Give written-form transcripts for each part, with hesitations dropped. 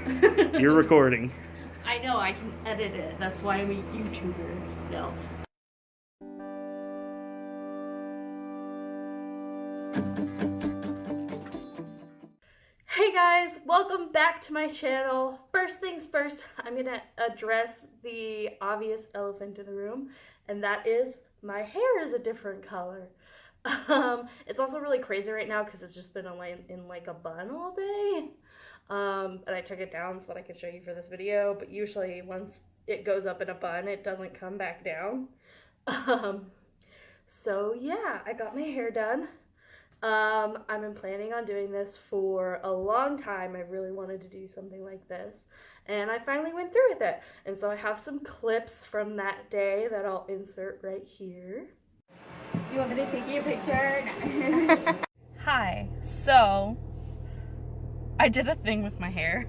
You're recording. I know, I can edit it. That's why I'm a YouTuber. No. Hey guys, welcome back to my channel. First things first, I'm gonna address the obvious elephant in the room, and that is my hair is a different color. It's also really crazy right now because it's just been in like a bun all day. And I took it down so that I could show you for this video, but usually once it goes up in a bun, it doesn't come back down. So yeah, I got my hair done. I've been planning on doing this for a long time. I really wanted to do something like this, and I finally went through with it. And so I have some clips from that day that I'll insert right here. You want me to take you a picture? Hi, so I did a thing with my hair.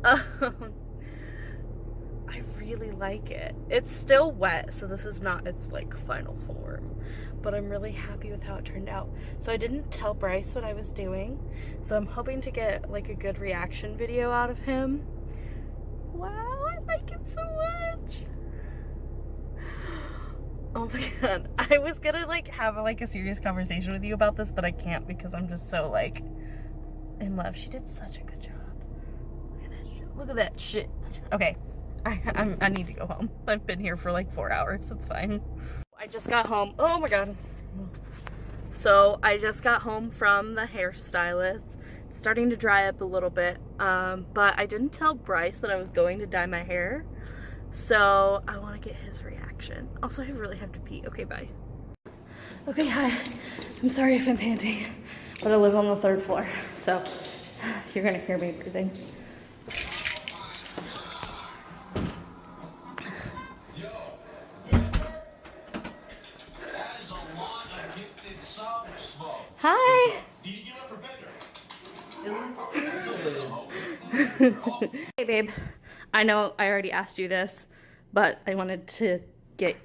I really like it. It's still wet, so this is not its like final form, but I'm really happy with how it turned out. So I didn't tell Bryce what I was doing, so I'm hoping to get like a good reaction video out of him. Wow, I like it so much. Oh my god, I was gonna like have like a serious conversation with you about this, but I can't because I'm just so like in love. She did such a good job. Look at that shit. Look at that shit. Okay, I need to go home. I've been here for like 4 hours. It's fine. I just got home. Oh my god. So I just got home from the hairstylist. It's starting to dry up a little bit, but I didn't tell Bryce that I was going to dye my hair. So I want to get his reaction. Also, I really have to pee. Okay, bye. Okay, hi. I'm sorry if I'm panting, but I live on the 3rd floor, so you're gonna hear me breathing. Hi. Hey, babe. I know I already asked you this, but I wanted to get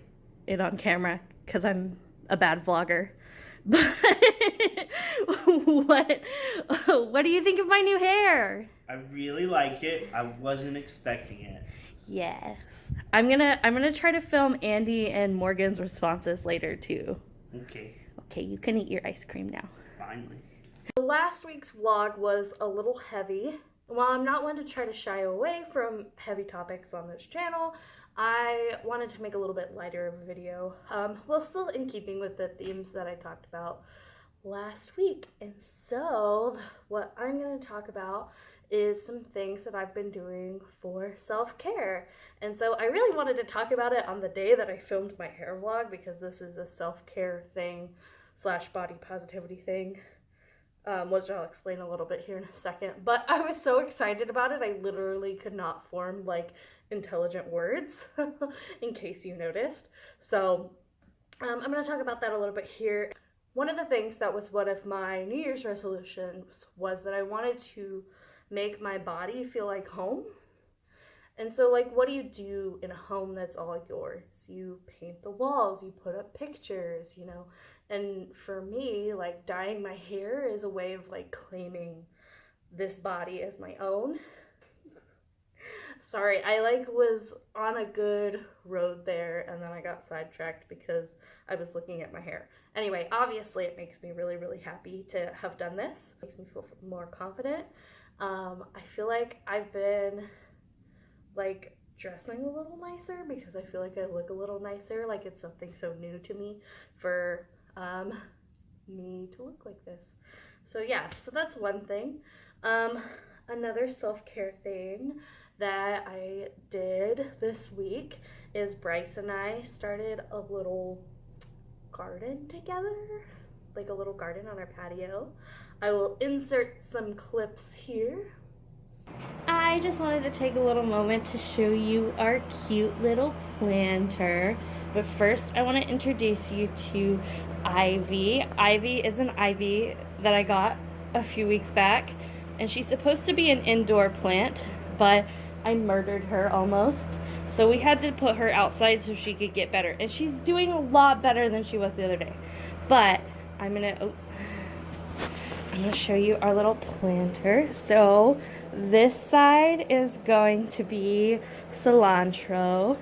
it on camera because I'm a bad vlogger. But what do you think of my new hair? I really like it. I wasn't expecting it. Yes. I'm gonna try to film Andy and Morgan's responses later too. Okay. Okay, you can eat your ice cream now. Finally. Last week's vlog was a little heavy. While I'm not one to try to shy away from heavy topics on this channel, I wanted to make a little bit lighter of a video, well, still in keeping with the themes that I talked about last week. And so what I'm going to talk about is some things that I've been doing for self-care. And so I really wanted to talk about it on the day that I filmed my hair vlog, because this is a self-care thing / body positivity thing. Which I'll explain a little bit here in a second. But I was so excited about it, I literally could not form like intelligent words, in case you noticed. So I'm going to talk about that a little bit here. One of the things that was one of my New Year's resolutions was that I wanted to make my body feel like home. And so, like, what do you do in a home that's all yours? You paint the walls, you put up pictures, you know. And for me, like, dyeing my hair is a way of, like, claiming this body as my own. Sorry, I, like, was on a good road there, and then I got sidetracked because I was looking at my hair. Anyway, obviously, it makes me really, really happy to have done this. It makes me feel more confident. I feel like I've been like dressing a little nicer because I feel like I look a little nicer, like it's something so new to me for me to look like this. So yeah, so that's one thing. Another self-care thing that I did this week is Bryce and I started a little garden together, like a little garden on our patio. I will insert some clips here. I just wanted to take a little moment to show you our cute little planter. But first, I want to introduce you to Ivy. Ivy is an ivy that I got a few weeks back, and she's supposed to be an indoor plant, but I murdered her almost. So we had to put her outside so she could get better. And she's doing a lot better than she was the other day. But I'm I'm going to show you our little planter. So this side is going to be cilantro,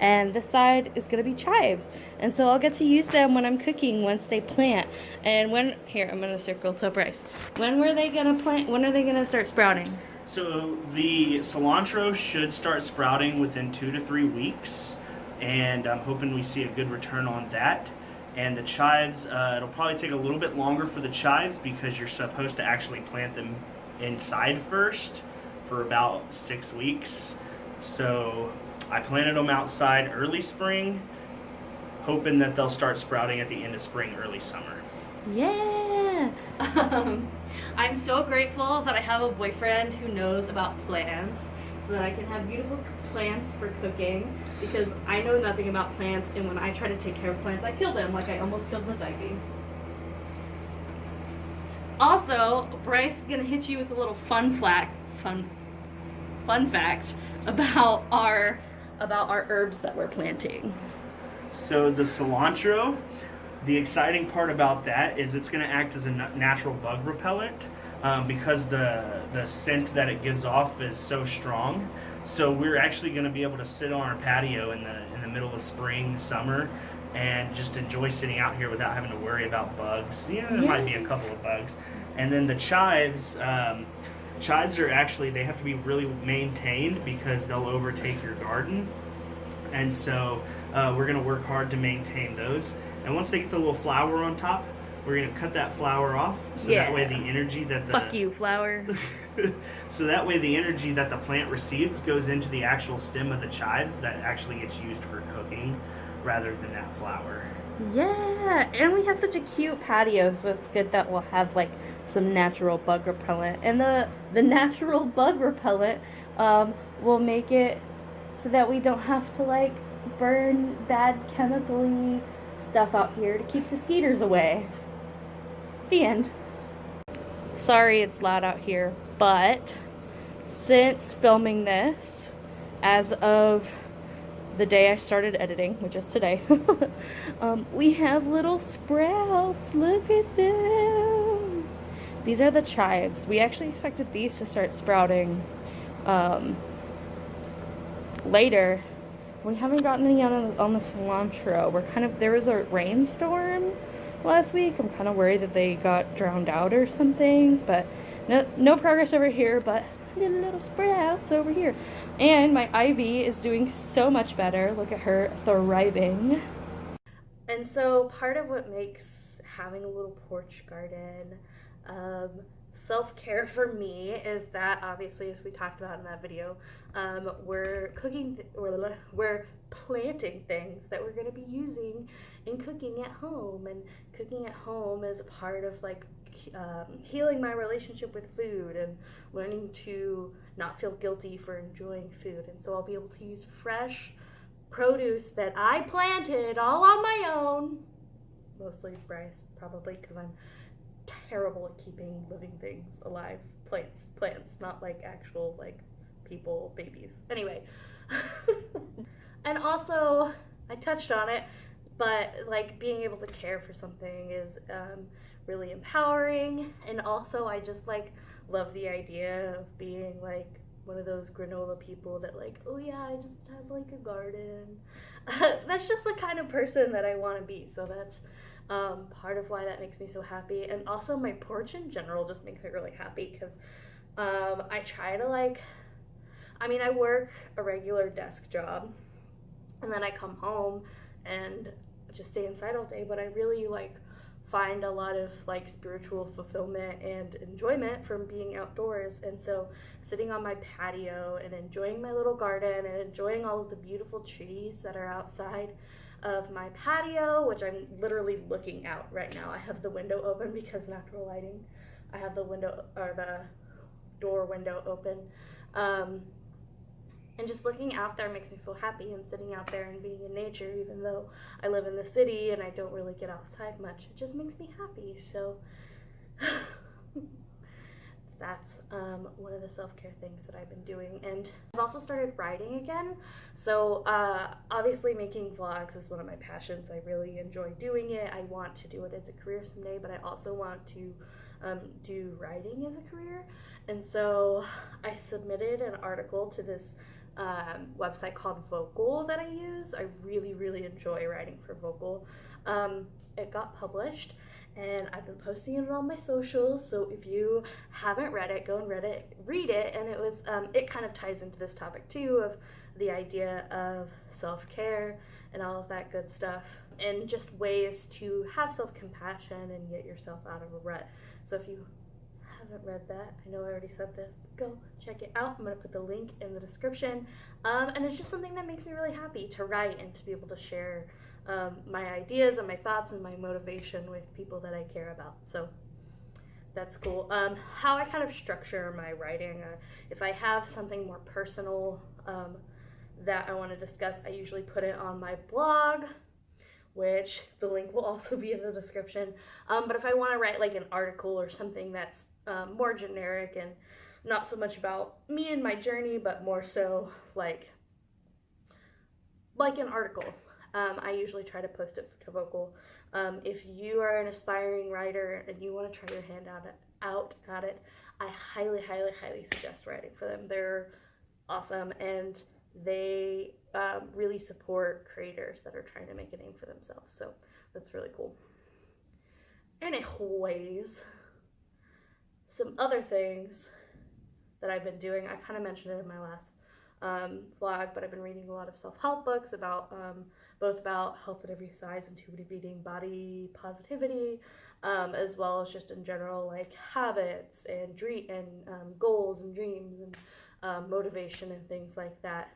and this side is going to be chives. And so I'll get to use them when I'm cooking once they plant. And here, I'm going to circle to Bryce. When were they going to plant? When are they going to start sprouting? So the cilantro should start sprouting within 2 to 3 weeks, and I'm hoping we see a good return on that. And the chives, it'll probably take a little bit longer for the chives because you're supposed to actually plant them inside first for about 6 weeks. So I planted them outside early spring, hoping that they'll start sprouting at the end of spring, early summer. Yeah! I'm so grateful that I have a boyfriend who knows about plants so that I can have beautiful plants for cooking, because I know nothing about plants, and when I try to take care of plants, I kill them, like I almost killed Miss Ivy. Also, Bryce is gonna hit you with a little fun fact about our herbs that we're planting. So the cilantro, the exciting part about that is it's going to act as a natural bug repellent because the scent that it gives off is so strong. So we're actually going to be able to sit on our patio in the middle of spring, summer, and just enjoy sitting out here without having to worry about bugs. Yeah, there might be a couple of bugs. And then the chives are actually, they have to be really maintained because they'll overtake your garden. And so we're going to work hard to maintain those. And once they get the little flower on top, we're going to cut that flower off. So that way the energy that the... Fuck you, flower. So that way the energy that the plant receives goes into the actual stem of the chives that actually gets used for cooking rather than that flower. Yeah, and we have such a cute patio, so it's good that we'll have like some natural bug repellent. And the natural bug repellent will make it so that we don't have to like burn bad chemically stuff out here to keep the skeeters away. The end. Sorry it's loud out here, but since filming this, as of the day I started editing, which is today, we have little sprouts. Look at them. These are the chives. We actually expected these to start sprouting later. We haven't gotten any on the cilantro. There was a rainstorm last week. I'm kind of worried that they got drowned out or something, but no progress over here, but little sprouts over here. And my ivy is doing so much better. Look at her thriving. And so part of what makes having a little porch garden self-care for me is that, obviously, as we talked about in that video, we're planting things that we're going to be using in cooking at home. And cooking at home is a part of like healing my relationship with food and learning to not feel guilty for enjoying food. And so I'll be able to use fresh produce that I planted all on my own. Mostly Bryce, probably, because I'm terrible at keeping living things alive. Plants, not like actual like people, babies. Anyway. And also, I touched on it, but like being able to care for something is really empowering. And also I just like love the idea of being like one of those granola people that like, oh yeah, I just have like a garden. That's just the kind of person that I want to be. So that's part of why that makes me so happy. And also my porch in general just makes me really happy because I try to like, I work a regular desk job and then I come home and just stay inside all day, but I really like find a lot of like spiritual fulfillment and enjoyment from being outdoors. And so sitting on my patio and enjoying my little garden and enjoying all of the beautiful trees that are outside of my patio, which I'm literally looking out right now. I have the window open because natural lighting. I have the door window open. And just looking out there makes me feel happy, and sitting out there and being in nature, even though I live in the city and I don't really get outside much, it just makes me happy. So that's one of the self-care things that I've been doing. And I've also started writing again. So obviously making vlogs is one of my passions. I really enjoy doing it. I want to do it as a career someday, but I also want to do writing as a career. And so I submitted an article to this website called Vocal that I use. I really, really enjoy writing for Vocal. It got published, and I've been posting it on my socials, so if you haven't read it, go and read it. And it was it kind of ties into this topic too, of the idea of self-care and all of that good stuff, and just ways to have self-compassion and get yourself out of a rut. So if you haven't read that, I know I already said this, but go check it out. I'm going to put the link in the description. And it's just something that makes me really happy to write and to be able to share my ideas and my thoughts and my motivation with people that I care about. So that's cool. How I kind of structure my writing, if I have something more personal that I want to discuss, I usually put it on my blog, which the link will also be in the description. But if I want to write like an article or something that's more generic and not so much about me and my journey, but more so like an article, I usually try to post it to Vocal. If you are an aspiring writer and you want to try your hand out at it, I highly, highly, highly suggest writing for them. They're awesome, and they really support creators that are trying to make a name for themselves. So that's really cool. Anyways, some other things that I've been doing, I kind of mentioned it in my last vlog, but I've been reading a lot of self-help books about both about health at every size, intuitive eating, body positivity, as well as just in general like habits and goals and dreams and motivation and things like that.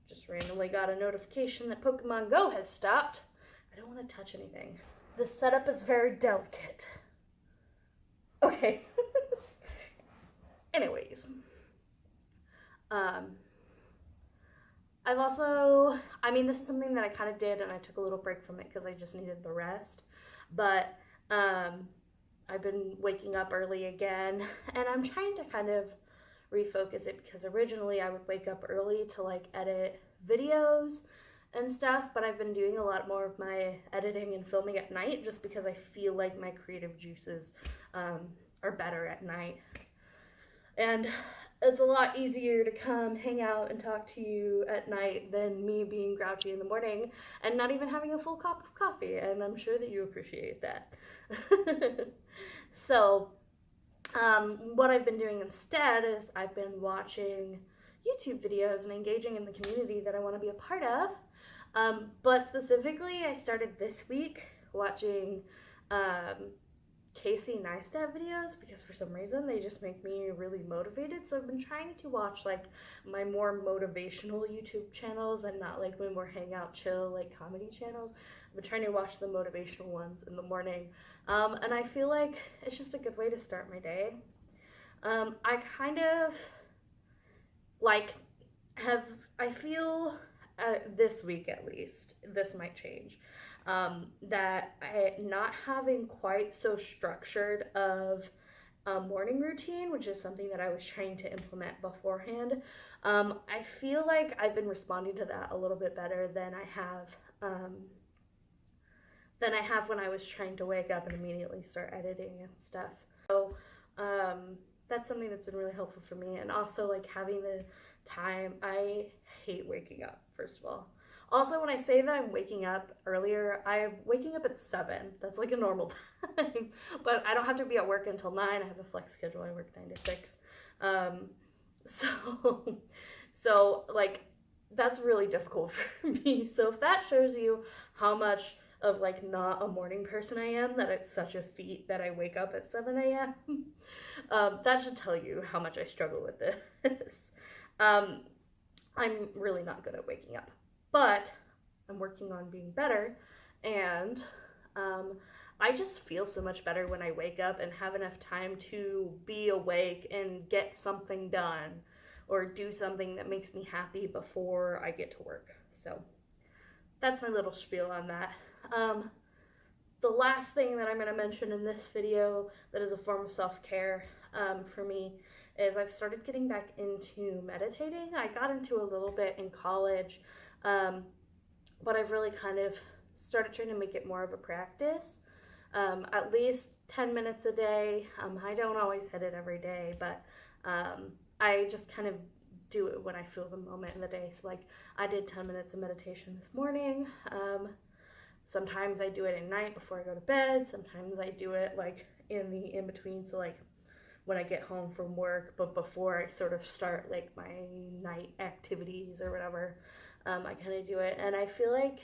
Just randomly got a notification that Pokemon Go has stopped. I don't want to touch anything. The setup is very delicate. Okay. Anyways. I've also, this is something that I kind of did, and I took a little break from it because I just needed the rest. But I've been waking up early again, and I'm trying to kind of refocus it, because originally I would wake up early to like edit videos and stuff, but I've been doing a lot more of my editing and filming at night just because I feel like my creative juices are better at night. And it's a lot easier to come hang out and talk to you at night than me being grouchy in the morning and not even having a full cup of coffee, and I'm sure that you appreciate that. So what I've been doing instead is I've been watching YouTube videos and engaging in the community that I want to be a part of. But specifically, I started this week watching Casey Neistat videos because for some reason they just make me really motivated. So I've been trying to watch like my more motivational YouTube channels and not like my more hangout, chill, like comedy channels. I've been trying to watch the motivational ones in the morning. And I feel like it's just a good way to start my day. I kind of like I feel this week at least, this might change, that not having quite so structured of a morning routine, which is something that I was trying to implement beforehand, I feel like I've been responding to that a little bit better than I have when I was trying to wake up and immediately start editing and stuff. So that's something that's been really helpful for me. And also like having the time, I hate waking up, first of all. Also, when I say that I'm waking up earlier, I'm waking up at 7. That's like a normal time. But I don't have to be at work until 9. I have a flex schedule. I work 9 to 6. So like that's really difficult for me. So if that shows you how much of like not a morning person I am, that it's such a feat that I wake up at 7 a.m. That should tell you how much I struggle with this. I'm really not good at waking up, but I'm working on being better, and I just feel so much better when I wake up and have enough time to be awake and get something done or do something that makes me happy before I get to work. So that's my little spiel on that. The last thing that I'm going to mention in this video that is a form of self-care for me is I've started getting back into meditating. I got into a little bit in college, but I've really kind of started trying to make it more of a practice, at least 10 minutes a day. I don't always hit it every day, but I just kind of do it when I feel the moment in the day. So like I did 10 minutes of meditation this morning. Sometimes I do it at night before I go to bed. Sometimes I do it like in between. So like when I get home from work, but before I sort of start like my night activities or whatever, I kind of do it. And I feel like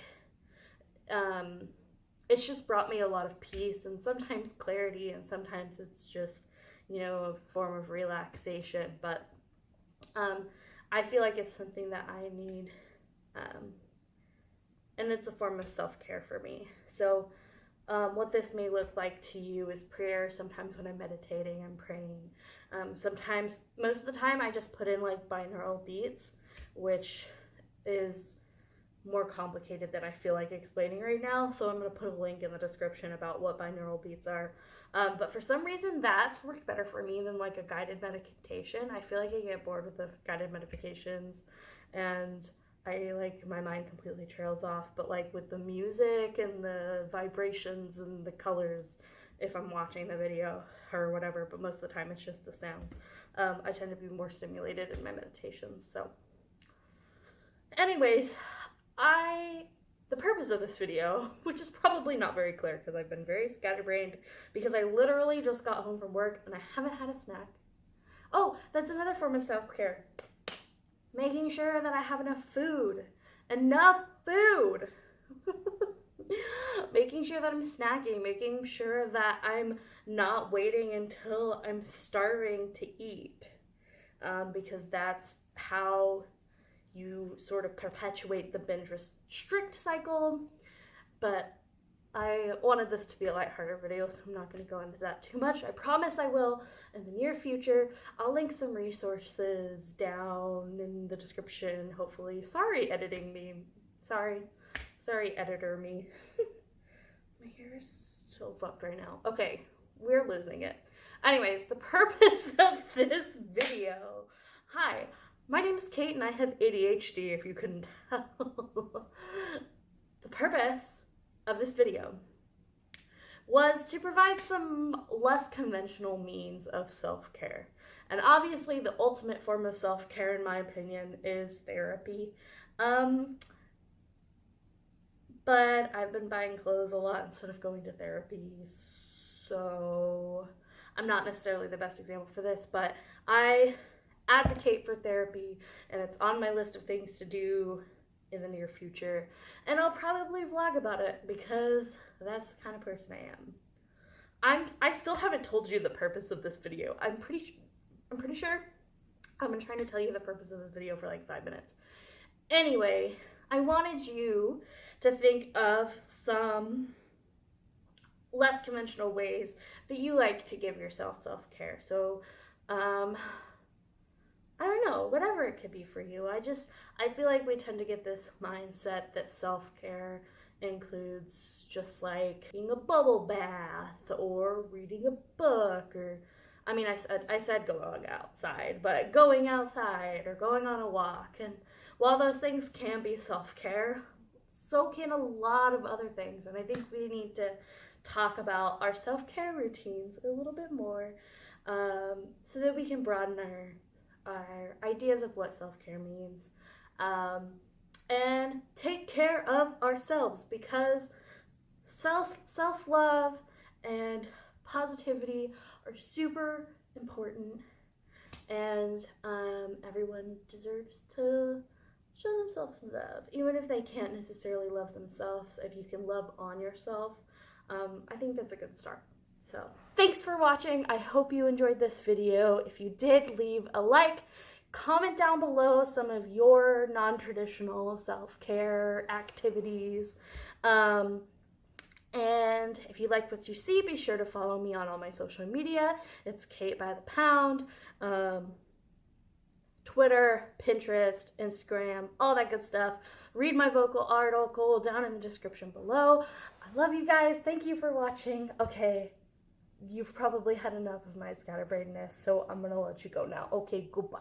it's just brought me a lot of peace and sometimes clarity, and sometimes it's just, you know, a form of relaxation. But I feel like it's something that I need, and it's a form of self-care for me. So what this may look like to you is prayer. Sometimes when I'm meditating, I'm praying. Sometimes, most of the time, I just put in like binaural beats, which is more complicated than I feel like explaining right now. So I'm going to put a link in the description about what binaural beats are. But for some reason, that's worked better for me than like a guided meditation. I feel like I get bored with the guided meditations, and my mind completely trails off. But like with the music and the vibrations and the colors, if I'm watching the video or whatever, but most of the time it's just the sounds, I tend to be more stimulated in my meditations. So anyways, the purpose of this video, which is probably not very clear because I've been very scatterbrained because I literally just got home from work and I haven't had a snack. Oh, that's another form of self-care. Making sure that I have enough food. Making sure that I'm snacking, making sure that I'm not waiting until I'm starving to eat, because that's how you sort of perpetuate the binge restrict cycle. But I wanted this to be a lighthearted video, so I'm not going to go into that too much. I promise I will in the near future. I'll link some resources down in the description, hopefully. Sorry, editing me. Sorry, editor me. My hair is so fucked right now. Okay, we're losing it. Anyways, the purpose of this video. Hi, my name is Kate and I have ADHD, if you couldn't tell. The purpose of this video was to provide some less conventional means of self-care. And obviously the ultimate form of self-care, in my opinion, is therapy. But I've been buying clothes a lot instead of going to therapy, so I'm not necessarily the best example for this, but I advocate for therapy and it's on my list of things to do in the near future, and I'll probably vlog about it because that's the kind of person I am. I still haven't told you the purpose of this video. I'm pretty sure I've been trying to tell you the purpose of this video for like 5 minutes. Anyway, I wanted you to think of some less conventional ways that you like to give yourself self-care. So I don't know, whatever it could be for you. I feel like we tend to get this mindset that self-care includes just like taking a bubble bath or reading a book, or I mean, I said going outside, but going outside or going on a walk. And while those things can be self-care, so can a lot of other things. And I think we need to talk about our self-care routines a little bit more, so that we can broaden our ideas of what self-care means, and take care of ourselves, because self-love and positivity are super important, and everyone deserves to show themselves some love, even if they can't necessarily love themselves. If you can love on yourself, I think that's a good start. So thanks for watching. I hope you enjoyed this video. If you did, leave a like, comment down below some of your non-traditional self-care activities, and if you like what you see, be sure to follow me on all my social media. It's Kate by the Pound, Twitter, Pinterest, Instagram, all that good stuff. Read my vocal article down in the description below. I love you guys. Thank you for watching. Okay, you've probably had enough of my scatterbrainedness, so I'm gonna let you go now. Okay, goodbye.